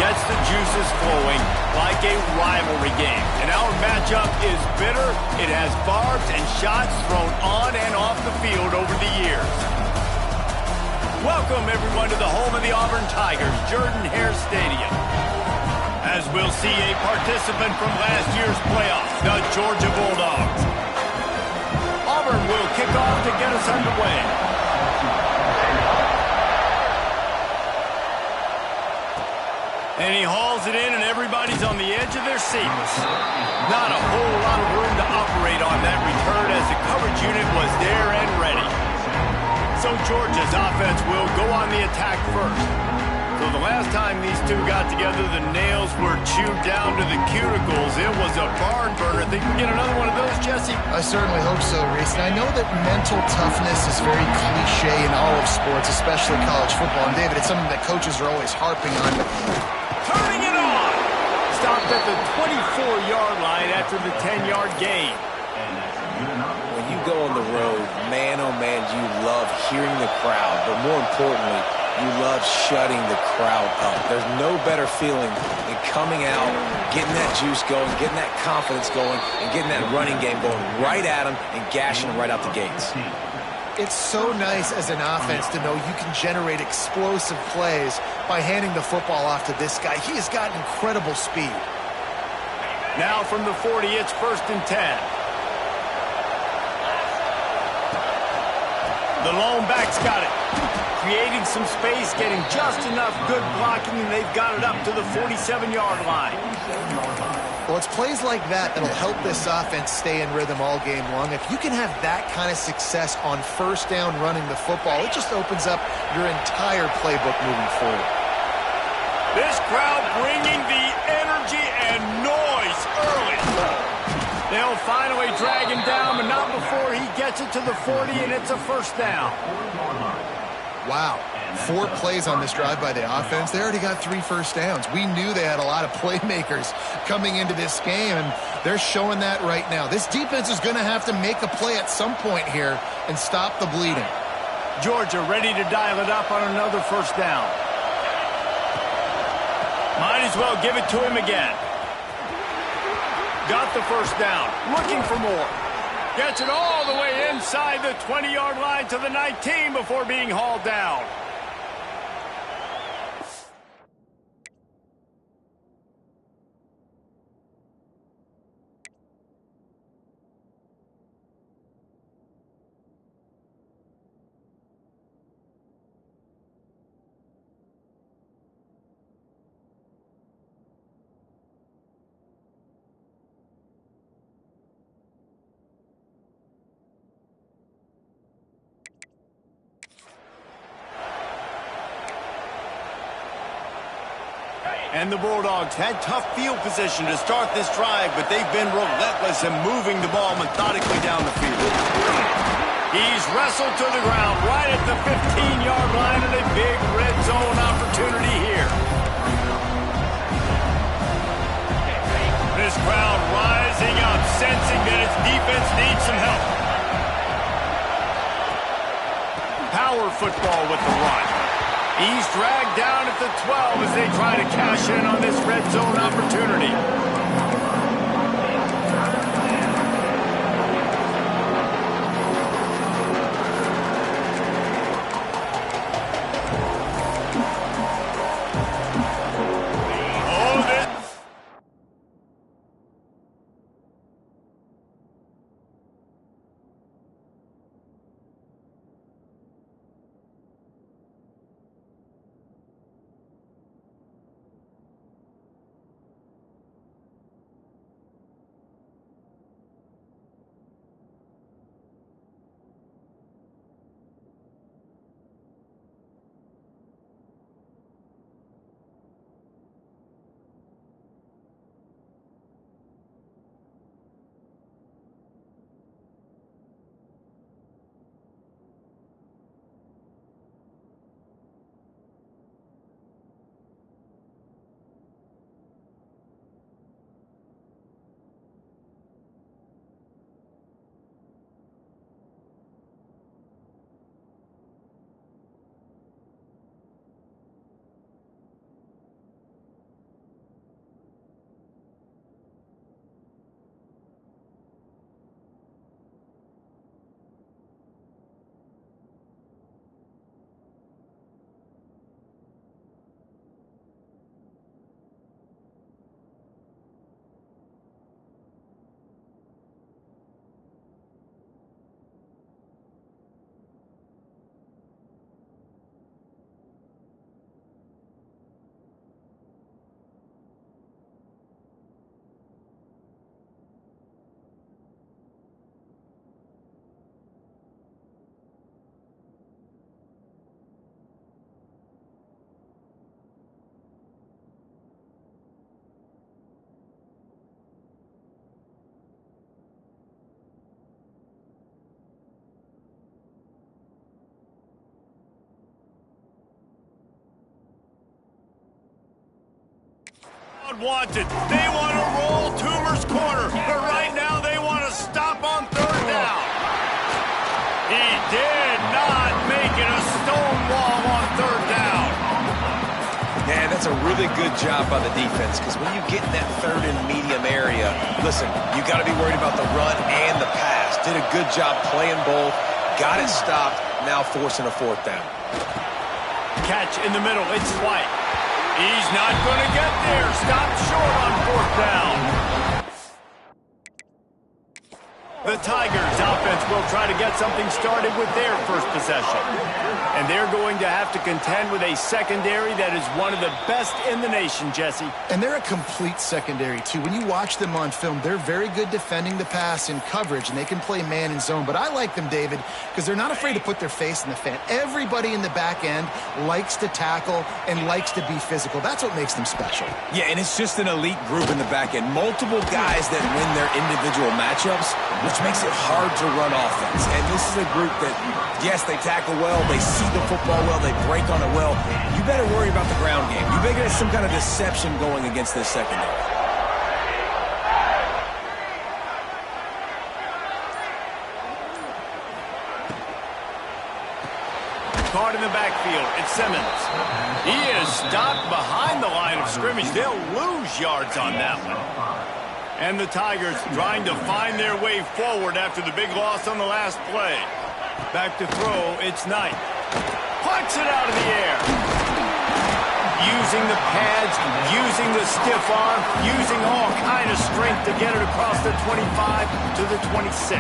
gets the juices flowing like a rivalry game. And our matchup is bitter. It has barbs and shots thrown on and off the field over the years. Welcome, everyone, to the home of the Auburn Tigers, Jordan-Hare Stadium. As we'll see a participant from last year's playoffs, the Georgia Bulldogs. Auburn will kick off to get us underway. And he hauls it in, and everybody's on the edge of their seats. Not a whole lot of room to operate on that return as the coverage unit was there and ready. So Georgia's offense will go on the attack first. So the last time these two got together, the nails were chewed down to the cuticles. It was a barn burner. Think we get another one of those, Jesse? I certainly hope so, Reese. And I know that mental toughness is very cliche in all of sports, especially college football. And David, it's something that coaches are always harping on. Turning it on! Stopped at the 24-yard line after the 10-yard gain. When you go on the road, man, oh man, you love hearing the crowd. But more importantly, you love shutting the crowd up. There's no better feeling than coming out, getting that juice going, getting that confidence going, and getting that running game going right at them and gashing them right out the gates. It's so nice as an offense to know you can generate explosive plays by handing the football off to this guy. He has got incredible speed. Now from the 40, it's 1st and 10. The lone back's got it. Creating some space, getting just enough good blocking, and they've got it up to the 47-yard line. Well, it's plays like that that'll help this offense stay in rhythm all game long. If you can have that kind of success on 1st down running the football, it just opens up your entire playbook moving forward. This crowd bringing the energy and noise early. They'll finally drag him down, but not before he gets it to the 40, and it's a 1st down. Wow, 4 plays on this drive by the offense. They already got 3 first downs. We knew they had a lot of playmakers coming into this game, and they're showing that right now. This defense is going to have to make a play at some point here and stop the bleeding. Georgia ready to dial it up on another 1st down. Might as well give it to him again. Got the 1st down. Looking for more. Gets it all the way inside the 20-yard line to the 19 before being hauled down. And the Bulldogs had tough field position to start this drive, but they've been relentless in moving the ball methodically down the field. He's wrestled to the ground right at the 15-yard line, and a big red zone opportunity here. This crowd rising up, sensing that its defense needs some help. Power football with the run. He's dragged down at the 12 as they try to cash in on this red zone opportunity. crowd wants it. They want to roll Toomer's corner, but right now they want to stop on third down. He did not make it a stone wall on third down. Yeah, that's a really good job by the defense, because when you get in that third and medium area, listen, you got to be worried about the run and the pass. Did a good job playing both, got it stopped, now forcing a fourth down. Catch in the middle, it's White. He's not going to get there. Stopped short on fourth down. The Tigers offense will try to get something started with their first possession. And they're going to have to contend with a secondary that is one of the best in the nation, Jesse. And they're a complete secondary, too. When you watch them on film, they're very good defending the pass in coverage, and they can play man and zone. But I like them, David, because they're not afraid to put their face in the fan. Everybody in the back end likes to tackle and likes to be physical. That's what makes them special. Yeah, and it's just an elite group in the back end. Multiple guys that win their individual matchups, which makes it hard to run offense. And this is a group that, yes, they tackle well, they see the football well, they break on it well. You better worry about the ground game. You better get some kind of deception going against this secondary. Caught in the backfield, it's Simmons. He is stopped behind the line of scrimmage. They'll lose yards on that one. And the Tigers trying to find their way forward after the big loss on the last play. Back to throw, it's Knight. Punts it out of the air. Using the pads, using the stiff arm, using all kind of strength to get it across the 25 to the 26.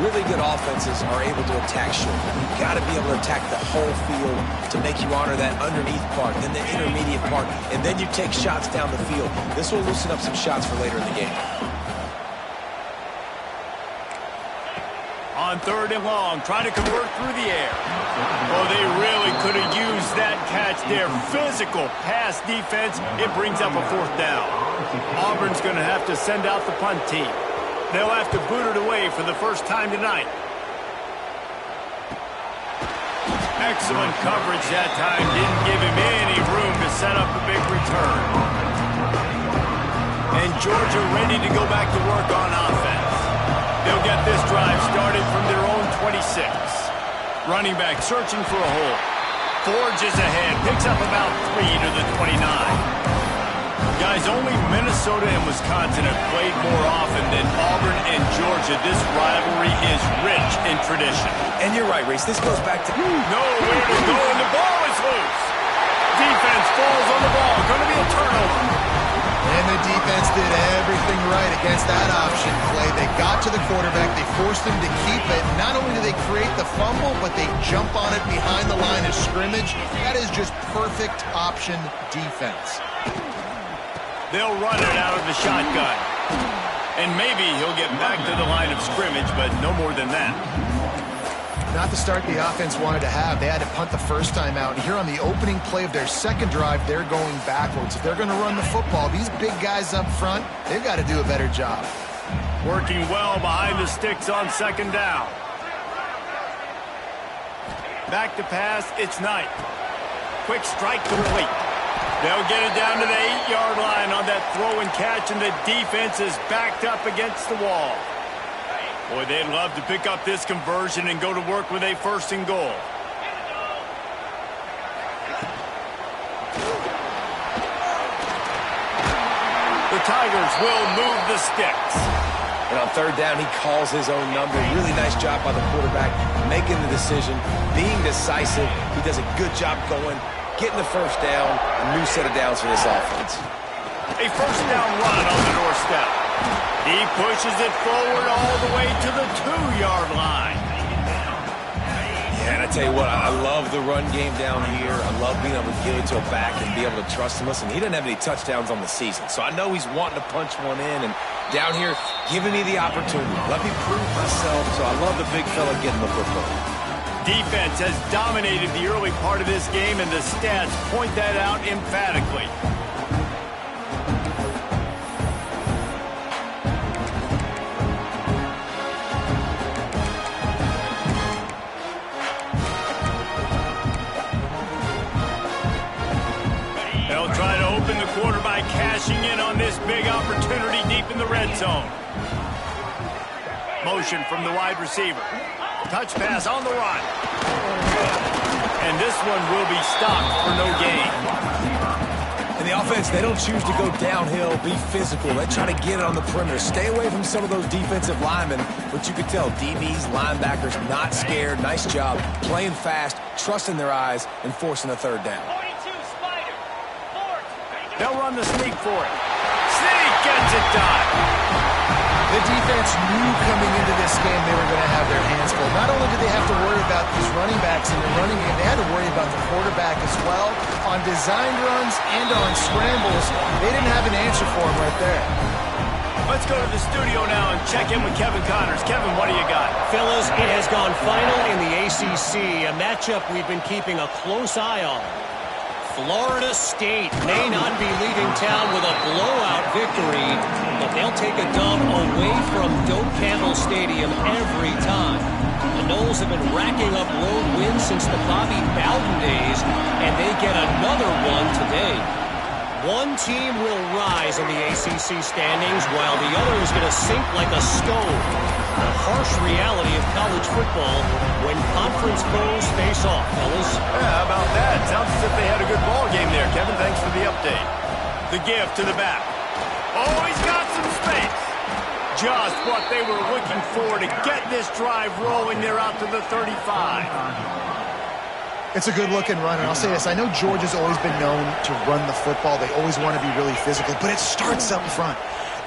Really good offenses are able to attack short. You've got to be able to attack the whole field to make you honor that underneath part, then the intermediate part, and then you take shots down the field. This will loosen up some shots for later in the game. On third and long, trying to convert through the air. Oh, they really could have used that catch there. Physical pass defense. It brings up a fourth down. Auburn's going to have to send out the punt team. They'll have to boot it away for the first time tonight. Excellent coverage that time. Didn't give him any room to set up a big return. And Georgia ready to go back to work on offense. They'll get this drive started from their own 26. Running back searching for a hole. Forges ahead. Picks up about 3 to the 29. Guys, only Minnesota and Wisconsin have played more often than Auburn and Georgia. This rivalry is rich in tradition. And you're right, Reese. This goes back to... Nowhere to go, and the ball is loose. Defense falls on the ball. Going to be a turnover. And the defense did everything right against that option play. They got to the quarterback. They forced him to keep it. Not only do they create the fumble, but they jump on it behind the line of scrimmage. That is just perfect option defense. They'll run it out of the shotgun. And maybe he'll get back to the line of scrimmage, but no more than that. Not the start the offense wanted to have. They had to punt the first time out. And here on the opening play of their second drive, they're going backwards. If they're going to run the football, these big guys up front, they've got to do a better job. Working well behind the sticks on second down. Back to pass, it's Knight. Quick strike complete. They'll get it down to the 8-yard line on that throw and catch, and the defense is backed up against the wall. Boy, they'd love to pick up this conversion and go to work with a first and goal. The Tigers will move the sticks. And on third down, he calls his own number. Really nice job by the quarterback, making the decision, being decisive. He does a good job going, getting the first down, a new set of downs for this offense. A first down run on the doorstep. He pushes it forward all the way to the 2-yard line. Yeah, and I tell you what, I love the run game down here. I love being able to give it to a back and be able to trust him. Listen, he doesn't have any touchdowns on the season, so I know he's wanting to punch one in. And down here, giving me the opportunity. Let me prove myself. So I love the big fella getting the football. Defense has dominated the early part of this game, and the stats point that out emphatically. They'll They'll try to open the quarter by cashing in on this big opportunity deep in the red zone. Motion from the wide receiver. Touch pass on the run. And this one will be stopped for no gain. And the offense, they don't choose to go downhill, be physical. They try to get it on the perimeter. Stay away from some of those defensive linemen. But you can tell DBs, linebackers, not scared. Nice job playing fast, trusting their eyes, and forcing a third down. They'll run the sneak for it. Sneak gets it done. The defense knew coming into this game they were going to have their hands full. Not only did they have to worry about these running backs in the running game, they had to worry about the quarterback as well. On designed runs and on scrambles, they didn't have an answer for him right there. Let's go to the studio now and check in with Kevin Connors. Kevin, what do you got? Fellas, it has gone final in the ACC, a matchup we've been keeping a close eye on. Florida State may not be leaving town with a blowout victory, but they'll take a dub away from Doak Campbell Stadium every time. The Noles have been racking up road wins since the Bobby Bowden days, and they get another one today. One team will rise in the ACC standings, while the other is going to sink like a stone. The harsh reality of college football when conference foes face off, fellas. Yeah, how about that? Sounds as if they had a good ball game there. Kevin, thanks for the update. The give to the back. Oh, he's got some space. Just what they were looking for to get this drive rolling. They're out to the 35. It's a good-looking run, and I'll say this. I know Georgia's always been known to run the football. They always want to be really physical, but it starts up front.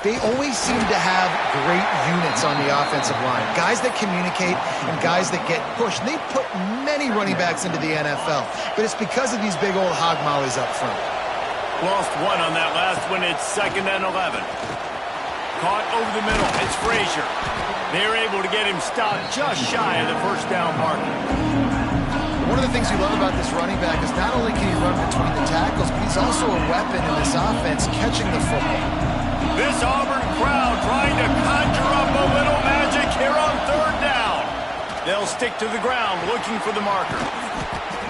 They always seem to have great units on the offensive line. Guys that communicate and guys that get pushed. And they put many running backs into the NFL, but it's because of these big old hog mollies up front. Lost one on that last one. It's 2nd and 11. Caught over the middle. It's Frazier. They're able to get him stopped just shy of the first down marker. One of the things you love about this running back is not only can he run between the tackles, but he's also a weapon in this offense catching the football. This Auburn crowd trying to conjure up a little magic here on 3rd down. They'll stick to the ground looking for the marker.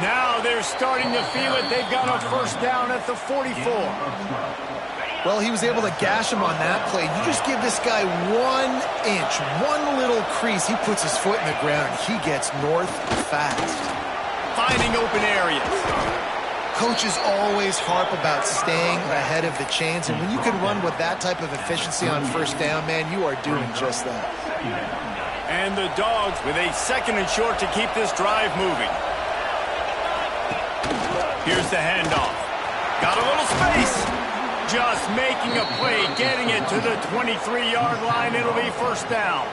Now they're starting to feel it. They've got a first down at the 44. Well, he was able to gash him on that play. You just give this guy 1 inch, one little crease. He puts his foot in the ground. He gets north fast. Finding open areas. Coaches always harp about staying ahead of the chains, and when you can run with that type of efficiency on first down, man, you are doing just that. And the Dogs with a 2nd and short to keep this drive moving. Here's the handoff. Got a little space. Just making a play, getting it to the 23-yard line. It'll be first down.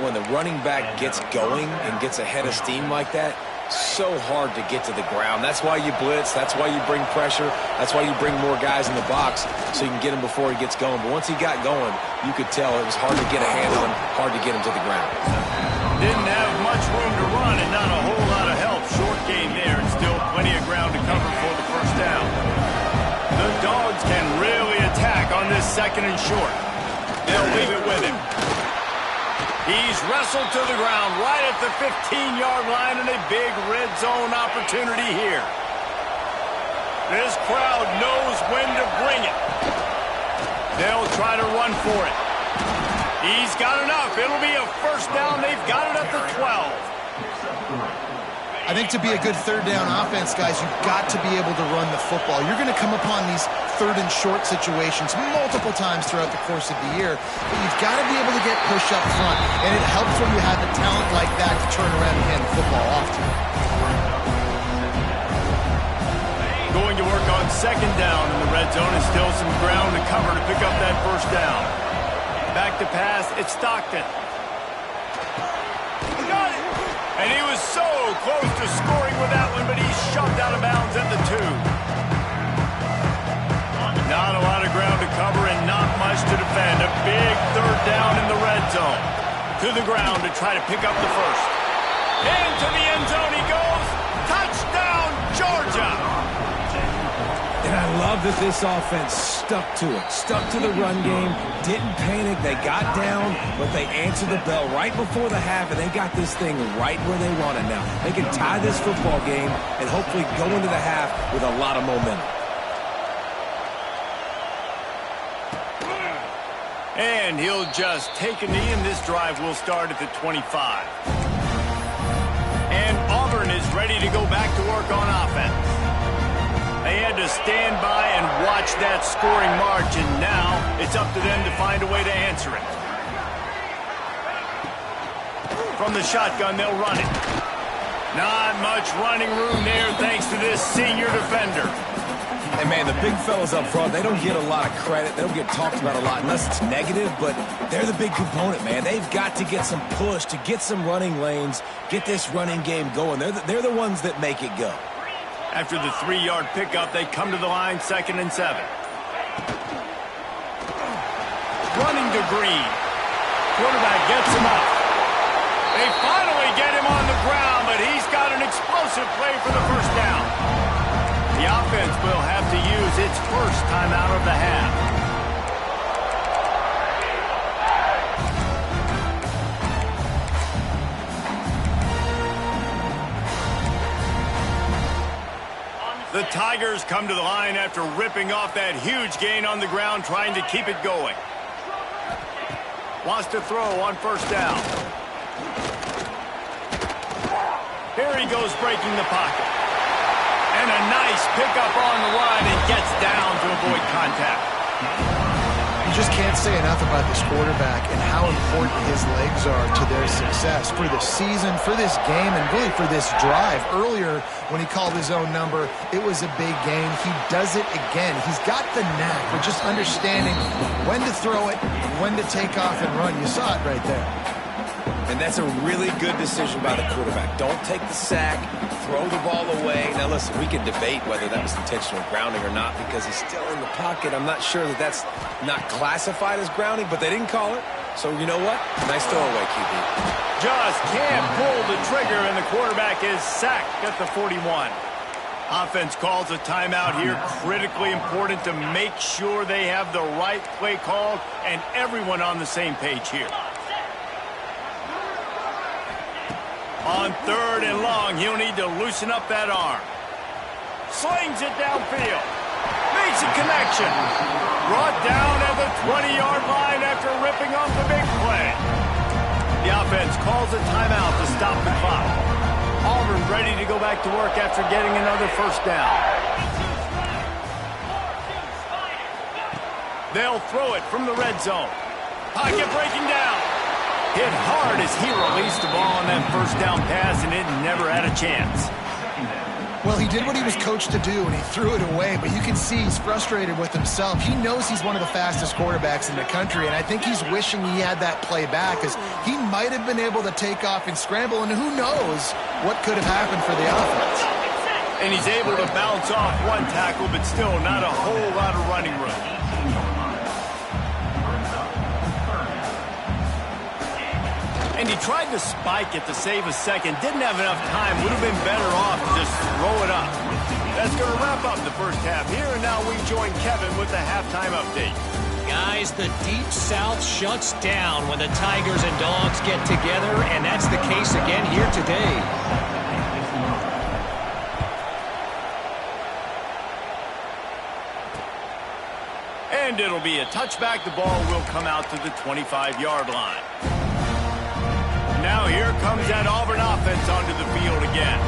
When the running back gets going and gets ahead of steam like that, so hard to get to the ground. That's why you blitz. That's why you bring pressure. That's why you bring more guys in the box so you can get him before he gets going. But once he got going, you could tell it was hard to get a handle on him, hard to get him to the ground. Didn't have much room to run and not a whole lot of help. Short game there and still plenty of ground to cover for the first down. The Dogs can really attack on this 2nd and short. They'll leave it with him. He's wrestled to the ground right at the 15-yard line and a big red zone opportunity here. This crowd knows when to bring it. They'll try to run for it. He's got enough. It'll be a first down. They've got it at the 12. I think to be a good 3rd down offense, guys, you've got to be able to run the football. You're going to come upon these 3rd and short situations multiple times throughout the course of the year, but you've got to be able to get push up front, and it helps when you have a talent like that to turn around and hand the football off to. Going to work on 2nd down in the red zone, and still some ground to cover to pick up that first down. Back to pass, it's Stockton. Got it! And he was so close to scoring with that one, but he's shoved out of bounds at the 2. Not a lot of ground to cover and not much to defend. A big 3rd down in the red zone. To the ground to try to pick up the first. Into the end zone he goes. Touchdown, Georgia! And I love that this offense stuck to it, stuck to the run game, didn't panic, they got down, but they answered the bell right before the half, and they got this thing right where they want it now. They can tie this football game and hopefully go into the half with a lot of momentum. And he'll just take a knee, and this drive will start at the 25. And Auburn is ready to go back to work on offense. They had to stand by and watch that scoring march, and now it's up to them to find a way to answer it. From the shotgun, they'll run it. Not much running room there thanks to this senior defender. And, man, the big fellas up front, they don't get a lot of credit. They don't get talked about a lot unless it's negative, but they're the big component, man. They've got to get some push, to get some running lanes, get this running game going. They're the ones that make it go. After the 3-yard pickup, they come to the line, 2nd and 7. Running to Green. Quarterback gets him up. They finally get him on the ground, but he's got an explosive play for the first down. The offense will have to use its first timeout of the half. The Tigers come to the line after ripping off that huge gain on the ground, trying to keep it going. Wants to throw on first down. Here he goes, breaking the pocket. And a nice pickup on the run, and gets down to avoid contact. You just can't say enough about this quarterback and how important his legs are to their success for the season, for this game, and really for this drive. Earlier, when he called his own number, it was a big gain. He does it again. He's got the knack for just understanding when to throw it, when to take off and run. You saw it right there. And that's a really good decision by the quarterback. Don't take the sack, throw the ball away. Now, listen, we can debate whether that was intentional grounding or not because he's still in the pocket. I'm not sure that that's not classified as grounding, but they didn't call it. So, you know what? Nice throwaway, QB. Just can't pull the trigger, and the quarterback is sacked at the 41. Offense calls a timeout here. Critically important to make sure they have the right play called and everyone on the same page here. On 3rd and long, he'll need to loosen up that arm. Slings it downfield. Makes a connection. Brought down at the 20-yard line after ripping off the big play. The offense calls a timeout to stop the clock. Auburn ready to go back to work after getting another first down. They'll throw it from the red zone. Pocket breaking down. Hit hard as he released the ball on that first down pass, and it never had a chance. Well, he did what he was coached to do, and he threw it away, but you can see he's frustrated with himself. He knows he's one of the fastest quarterbacks in the country, and I think he's wishing he had that play back, because he might have been able to take off and scramble, and who knows what could have happened for the offense. And he's able to bounce off one tackle, but still not a whole lot of running room. And he tried to spike it to save a second. Didn't have enough time. Would have been better off to just throw it up. That's going to wrap up the first half here. And now we join Kevin with the halftime update. Guys, the Deep South shuts down when the Tigers and Dogs get together. And that's the case again here today. And it'll be a touchback. The ball will come out to the 25-yard line. Now here comes that Auburn offense onto the field again.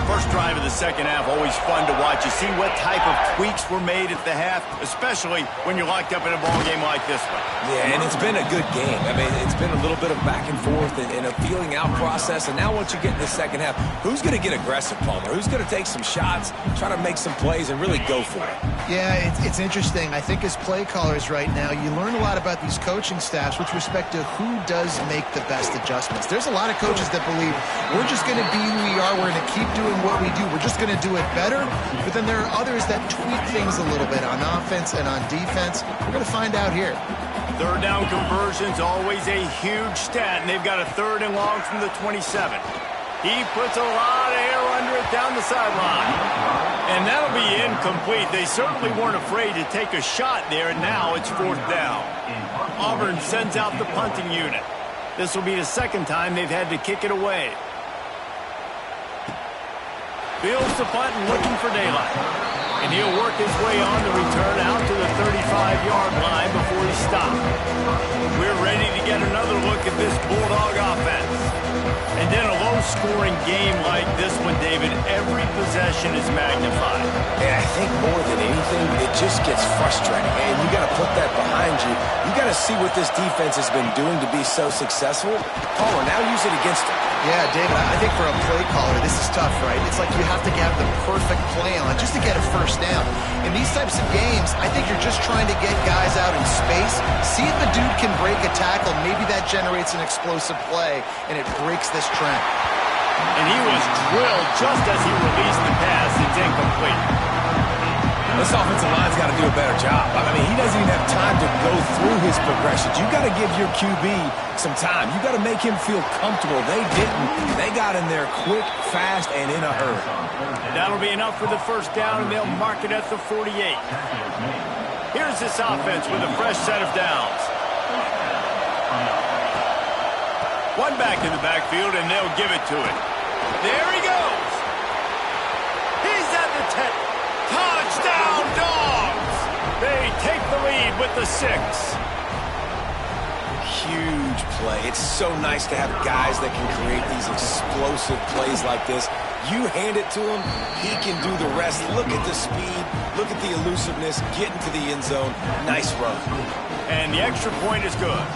First drive of the second half, always fun to watch. You see what type of tweaks were made at the half, especially when you're locked up in a ball game like this one. Yeah, and it's been a good game. I mean, it's been a little bit of back and forth and a feeling out process. And now once you get in the second half, who's going to get aggressive, Palmer? Who's going to take some shots, try to make some plays, and really go for it? Yeah, it's interesting. I think as play callers right now, you learn a lot about these coaching staffs with respect to who does make the best adjustments. There's a lot of coaches that believe we're just going to be who we are. We're going to keep doing what we do. We're just going to do it better. But then there are others that tweak things a little bit on offense and on defense. We're going to find out here. Third down conversion's always a huge stat, and they've got a 3rd and long from the 27. He puts a lot of air under it down the sideline. And that'll be incomplete. They certainly weren't afraid to take a shot there, and now it's 4th down. Auburn sends out the punting unit. This will be the second time they've had to kick it away. Fields the punt and looking for daylight. And he'll work his way on the return out to the 35-yard line before he stops. We're ready to get another look at this Bulldog offense. And in a low-scoring game like this one, David, every possession is magnified. And I think more than anything, it just gets frustrating. And you got to put that behind you. You got to see what this defense has been doing to be so successful. Caller, now use it against them. Yeah, David, I think for a play caller, this is tough, right? It's like you have to have the perfect play on just to get a first down. In these types of games, I think you're just trying to get guys out in space, see if the dude can break a tackle. Maybe that generates an explosive play, and it breaks this trend. And he was drilled just as he released the pass. It's incomplete. This offensive line's got to do a better job. I mean, he doesn't even have time to go through his progressions. You got to give your QB some time. You got to make him feel comfortable. They didn't. They got in there quick, fast, and in a hurry. That'll be enough for the first down, and they'll mark it at the 48. Here's this offense with a fresh set of downs. One back in the backfield, and they'll give it to it. There he goes. He's at the 10. Touchdown, Dogs! They take the lead with the 6. Huge play. It's so nice to have guys that can create these explosive plays like this. You hand it to him, he can do the rest. Look at the speed. Look at the elusiveness. Get into the end zone. Nice run. And the extra point is good.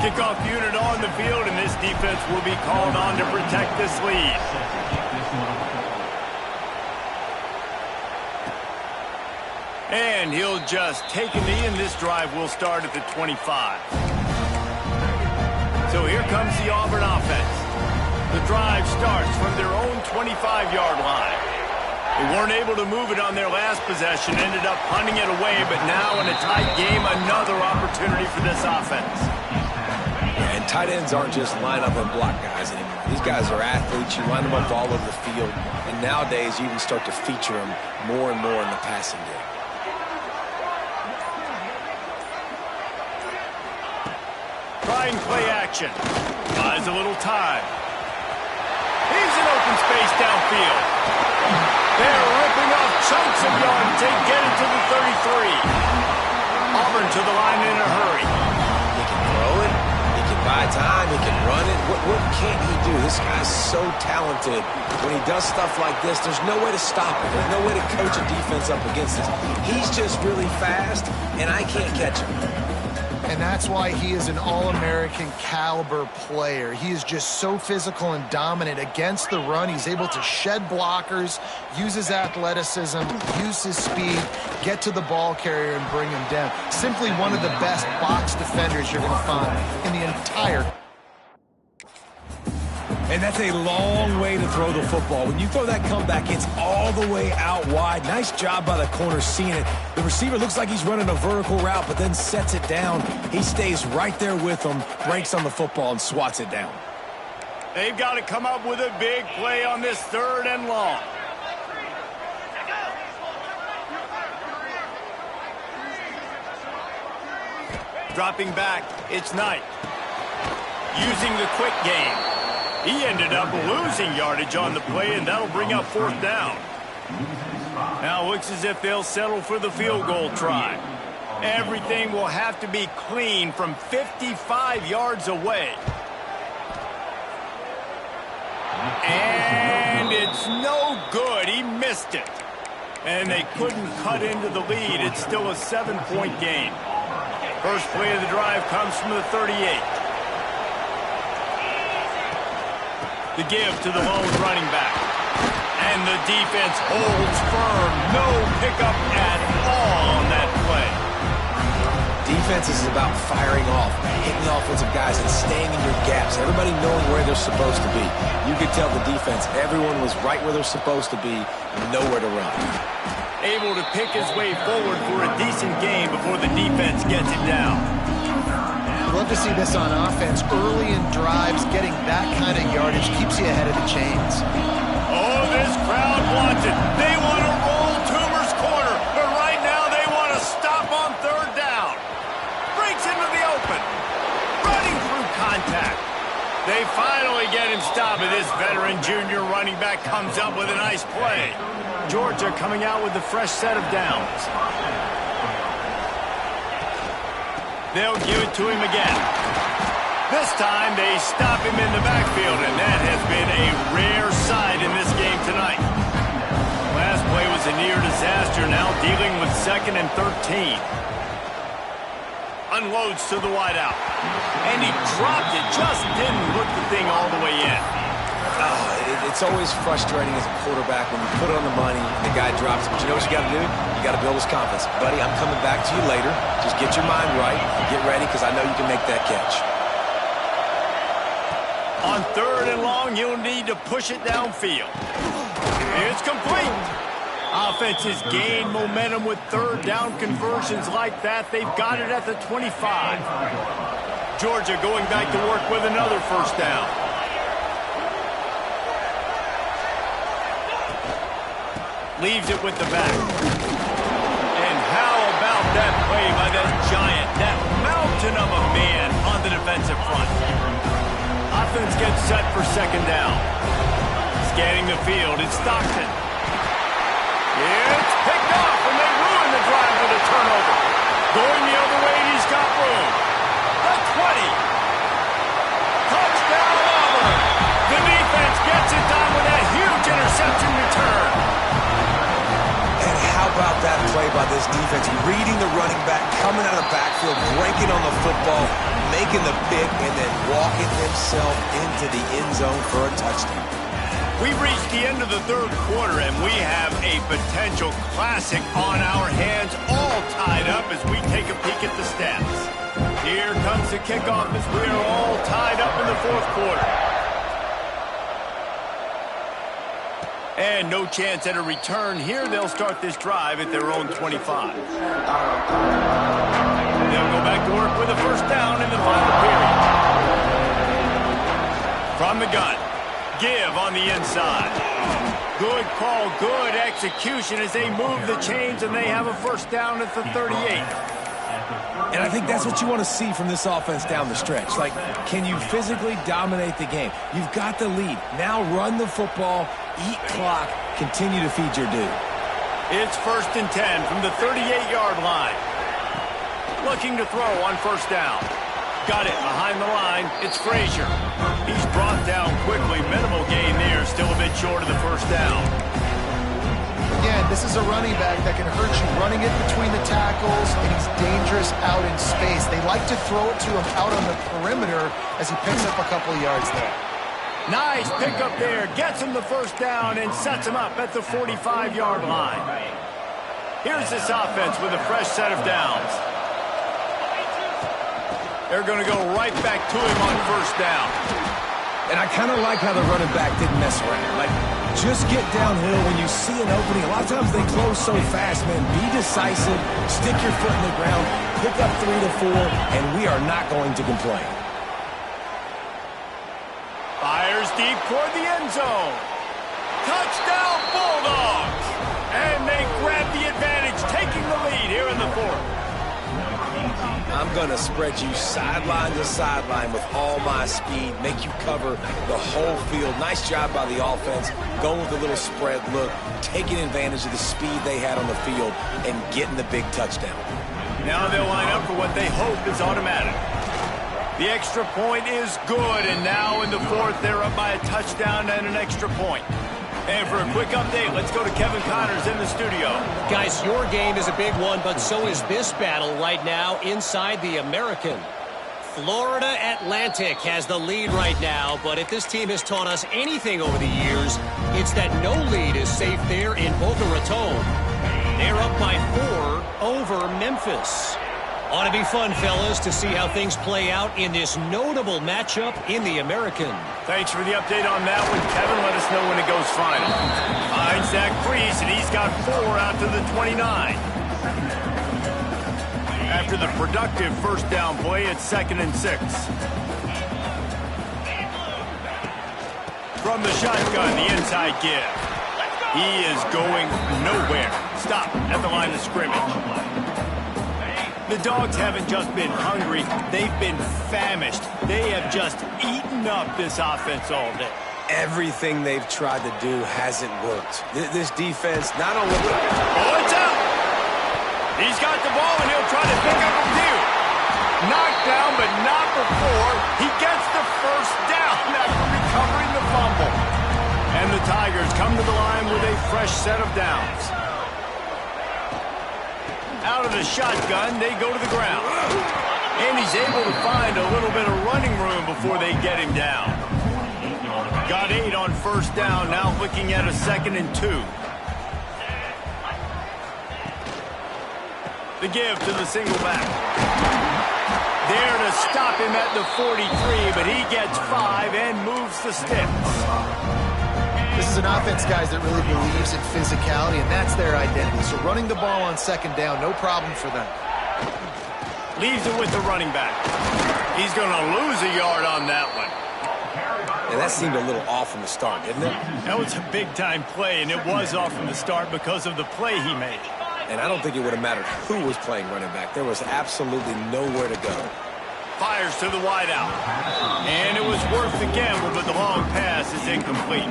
Kickoff unit on the field, and this defense will be called on to protect this lead. And he'll just take a knee, and this drive will start at the 25. So here comes the Auburn offense. The drive starts from their own 25-yard line. They weren't able to move it on their last possession, ended up punting it away, but now in a tight game, another opportunity for this offense. And tight ends aren't just line up and block guys anymore. These guys are athletes. You line them up all over the field. And nowadays, you even start to feature them more and more in the passing game. Trying play action. Buys a little time. He's in open space downfield. They're ripping off chunks of yards to get it to the 33. Auburn to the line in a hurry. He can throw it. He can buy time. He can run it. What can't he do? This guy's so talented. When he does stuff like this, there's no way to stop it. There's no way to coach a defense up against this. He's just really fast, and I can't catch him. And that's why he is an all-American caliber player. He is just so physical and dominant against the run. He's able to shed blockers, use his athleticism, use his speed, get to the ball carrier and bring him down. Simply one of the best box defenders you're going to find in the entire. And that's a long way to throw the football. When you throw that comeback, it's all the way out wide. Nice job by the corner seeing it. The receiver looks like he's running a vertical route, but then sets it down. He stays right there with him, breaks on the football, and swats it down. They've got to come up with a big play on this 3rd and long. Dropping back, it's Knight. Using the quick game. He ended up losing yardage on the play, and that'll bring up 4th down. Now looks as if they'll settle for the field goal try. Everything will have to be clean from 55 yards away. And it's no good. He missed it. And they couldn't cut into the lead. It's still a 7-point game. First play of the drive comes from the 38. The give to the lone running back. And the defense holds firm. No pickup at all on that play. Defense is about firing off, hitting the offensive guys and staying in your gaps. Everybody knowing where they're supposed to be. You could tell the defense, everyone was right where they're supposed to be, nowhere to run. Able to pick his way forward for a decent game before the defense gets it down. Love to see this on offense. Early in drives, getting that kind of yardage keeps you ahead of the chains. Oh, this crowd wants it. They want to roll Toomer's corner, but right now they want to stop on 3rd down. Breaks into the open. Running through contact. They finally get him stopped. And this veteran junior running back comes up with a nice play. Georgia coming out with a fresh set of downs. They'll give it to him again. This time they stop him in the backfield, and that has been a rare sight in this game tonight. Last play was a near disaster, now dealing with 2nd and 13. Unloads to the wideout. And he dropped it, just didn't hook the thing all the way in. It's always frustrating as a quarterback when you put it on the money and the guy drops it. But you know what you got to do? You got to build his confidence. Buddy, I'm coming back to you later. Just get your mind right. Get ready, because I know you can make that catch. On 3rd and long, you'll need to push it downfield. It's complete. Offenses gain momentum with 3rd down conversions like that. They've got it at the 25. Georgia going back to work with another 1st down. Leaves it with the back. And how about that play by that giant, that mountain of a man on the defensive front? Offense gets set for 2nd down. Scanning the field, it's Stockton. It's picked off, and they ruin the drive with a turnover. Going the other way, and he's got room. The 20. Touchdown, Auburn. The defense gets it done with that huge interception return. And how about that play by this defense? Reading the running back, coming out of the backfield, breaking on the football, making the pick, and then walking himself into the end zone for a touchdown. We've reached the end of the 3rd quarter, and we have a potential classic on our hands, all tied up as we take a peek at the stats. Here comes the kickoff as we are all tied up in the 4th quarter. And no chance at a return here. They'll start this drive at their own 25. They'll go back to work with a 1st down in the final period. From the gun. Give on the inside. Good call, good execution as they move the chains, and they have a 1st down at the 38. And I think that's what you want to see from this offense down the stretch. Like, can you physically dominate the game? You've got the lead. Now run the football, eat clock, continue to feed your dude. It's 1st and 10 from the 38-yard line. Looking to throw on 1st down. Got it behind the line. It's Frazier. He's brought down quickly. Minimal gain there. Still a bit short of the 1st down. Again, this is a running back that can hurt you running it between the tackles, and he's dangerous out in space. They like to throw it to him out on the perimeter as he picks up a couple of yards there. Nice pickup there. Gets him the 1st down and sets him up at the 45-yard line. Here's this offense with a fresh set of downs. They're going to go right back to him on 1st down. And I kind of like how the running back didn't mess around. Like, just get downhill when you see an opening. A lot of times they close so fast, man. Be decisive, stick your foot in the ground, pick up 3 to 4, and we are not going to complain. Fires deep toward the end zone. Touchdown, Bulldogs! And they grab the advantage, taking the lead here in the 4th. I'm going to spread you sideline to sideline with all my speed, make you cover the whole field. Nice job by the offense, going with a little spread look, taking advantage of the speed they had on the field, and getting the big touchdown. Now they'll line up for what they hope is automatic. The extra point is good, and now in the 4th, they're up by a touchdown and an extra point. And for a quick update, let's go to Kevin Connors in the studio. Guys, your game is a big one, but so is this battle right now inside the American. Florida Atlantic has the lead right now, but if this team has taught us anything over the years, it's that no lead is safe there in Boca Raton. They're up by 4 over Memphis. Ought to be fun, fellas, to see how things play out in this notable matchup in the American. Thanks for the update on that one, Kevin. Let us know when it goes final. Finds Zach Priest, and he's got 4 out to the 29. After the productive 1st down play, it's 2nd and 6. From the shotgun, the inside give. He is going nowhere. Stop at the line of scrimmage. The Dogs haven't just been hungry, they've been famished. They have just eaten up this offense all day. Everything they've tried to do hasn't worked. This defense not only... Oh, it's out! He's got the ball, and he'll try to pick up a few. Knocked down, but not before. He gets the first down after recovering the fumble. And the Tigers come to the line with a fresh set of downs. Out of the shotgun, they go to the ground. And he's able to find a little bit of running room before they get him down. Got 8 on first down, now looking at a 2nd and 2. The give to the single back. There to stop him at the 43, but he gets 5 and moves the sticks. This is an offense, guys, that really believes in physicality, and that's their identity. So running the ball on 2nd down, no problem for them. Leaves it with the running back. He's going to lose a yard on that one. And that seemed a little off from the start, didn't it? That was a big-time play, and it was off from the start because of the play he made. And I don't think it would have mattered who was playing running back. There was absolutely nowhere to go. Fires to the wideout. And it was worth the gamble, but the long pass is incomplete.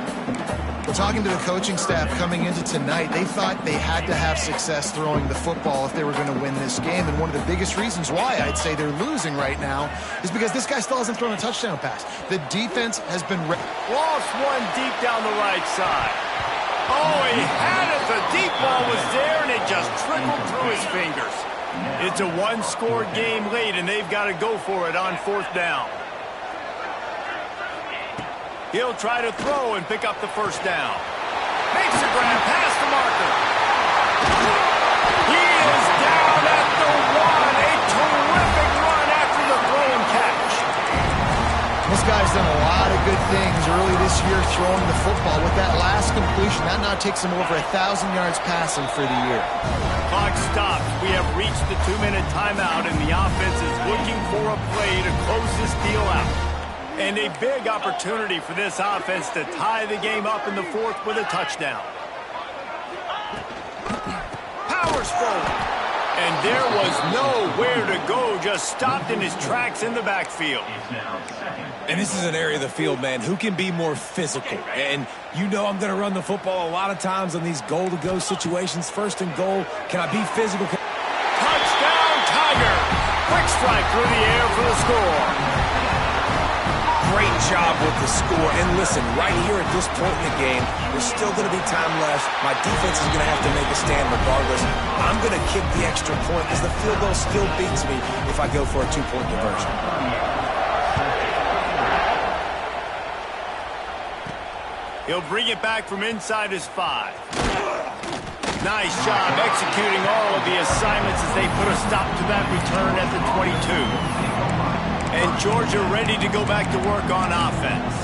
Well, talking to the coaching staff coming into tonight, they thought they had to have success throwing the football if they were going to win this game. And one of the biggest reasons why I'd say they're losing right now is because this guy still hasn't thrown a touchdown pass. The defense has been... Lost one deep down the right side. Oh, he had it. The deep ball was there, and it just trickled through his fingers. It's a one-score game late, and they've got to go for it on 4th down. He'll try to throw and pick up the first down. Makes a grab past the marker. He is down at the 1. A terrific run after the throw and catch. This guy's done a lot of good things early this year throwing the football. With that last completion, that now takes him over 1,000 yards passing for the year. Clock stops. We have reached the 2-minute timeout, and the offense is looking for a play to close this deal out. And a big opportunity for this offense to tie the game up in the 4th with a touchdown. Powers forward. And there was nowhere to go, just stopped in his tracks in the backfield. And this is an area of the field, man, who can be more physical. And you know I'm going to run the football a lot of times on these goal-to-go situations. 1st and goal. Can I be physical? Touchdown, Tiger. Quick strike through the air for the score. Great job with the score. And listen, right here at this point in the game, there's still going to be time left. My defense is going to have to make a stand regardless. I'm going to kick the extra point because the field goal still beats me if I go for a 2-point conversion. He'll bring it back from inside his 5. Nice job executing all of the assignments as they put a stop to that return at the 22. And Georgia ready to go back to work on offense.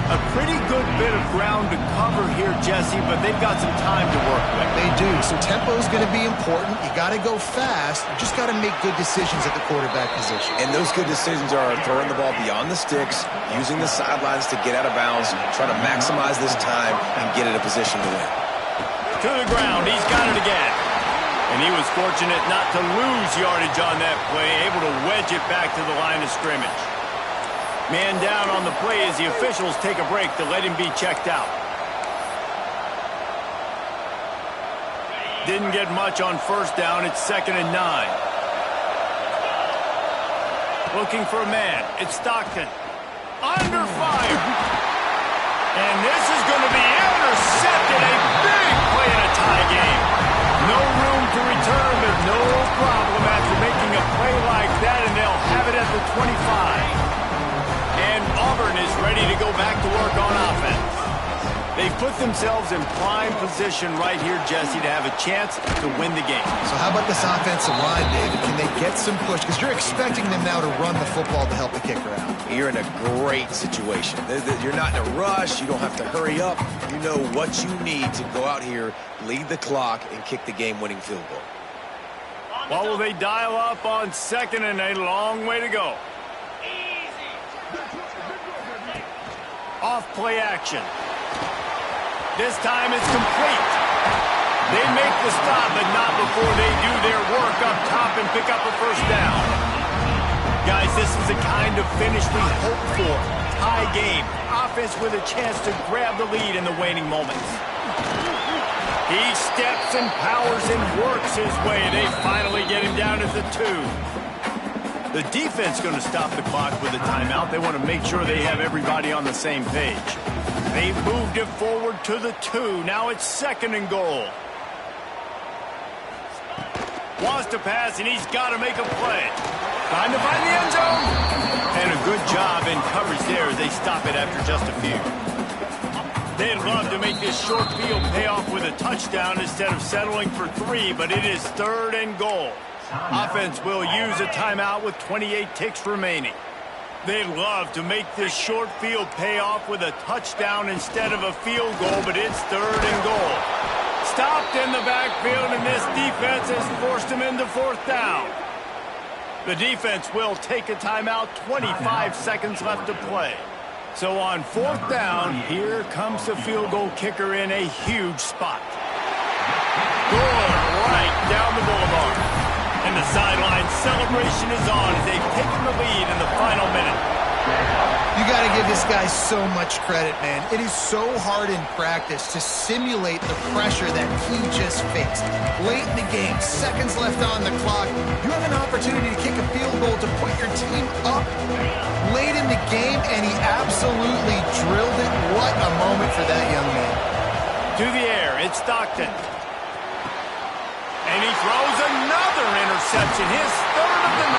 A pretty good bit of ground to cover here, Jesse, but they've got some time to work with. They do. So tempo is going to be important. You got to go fast. You just got to make good decisions at the quarterback position. And those good decisions are throwing the ball beyond the sticks, using the sidelines to get out of bounds, try to maximize this time, and get in a position to win. To the ground. He's got it again. And he was fortunate not to lose yardage on that play, able to wedge it back to the line of scrimmage. Man down on the play as the officials take a break to let him be checked out. Didn't get much on first down. It's 2nd and 9. Looking for a man. It's Stockton. Under fire. And this is going to be intercepted. A big play in a tie game. No room to return, but no problem after making a play like that, and they'll have it at the 25. And Auburn is ready to go back to work on offense. They've put themselves in prime position right here, Jesse, to have a chance to win the game. So how about this offensive line, David? Can they get some push? Because you're expecting them now to run the football to help the kicker out. You're in a great situation. You're not in a rush. You don't have to hurry up. You know what you need to go out here, lead the clock, and kick the game-winning field goal. Well, will they dial up on 2nd and a long way to go? Off play action. This time it's complete. They make the stop, but not before they do their work up top and pick up a first down. Guys, this is the kind of finish we hope for. Tie game. Offense with a chance to grab the lead in the waning moments. He steps and powers and works his way. They finally get him down at the 2. The defense going to stop the clock with a timeout. They want to make sure they have everybody on the same page. They've moved it forward to the 2. Now it's 2nd and goal. Wants to pass, and he's got to make a play. Trying to find the end zone. And a good job in coverage there as they stop it after just a few. They'd love to make this short field pay off with a touchdown instead of settling for 3, but it is 3rd and goal. Offense will use a timeout with 28 ticks remaining. They'd love to make this short field pay off with a touchdown instead of a field goal, but it's 3rd and goal. Stopped in the backfield, and this defense has forced him into 4th down. The defense will take a timeout, 25 seconds left to play. So on 4th down, here comes the field goal kicker in a huge spot. Going right down the boulevard. And the sideline celebration is on as they've taken the lead in the final minute. You got to give this guy so much credit, man. It is so hard in practice to simulate the pressure that he just faced. Late in the game, seconds left on the clock, you have an opportunity to kick a field goal to put your team up late in the game, and he absolutely drilled it. What a moment for that young man. To the air, it's Stockton. And he throws another interception, his 3rd of the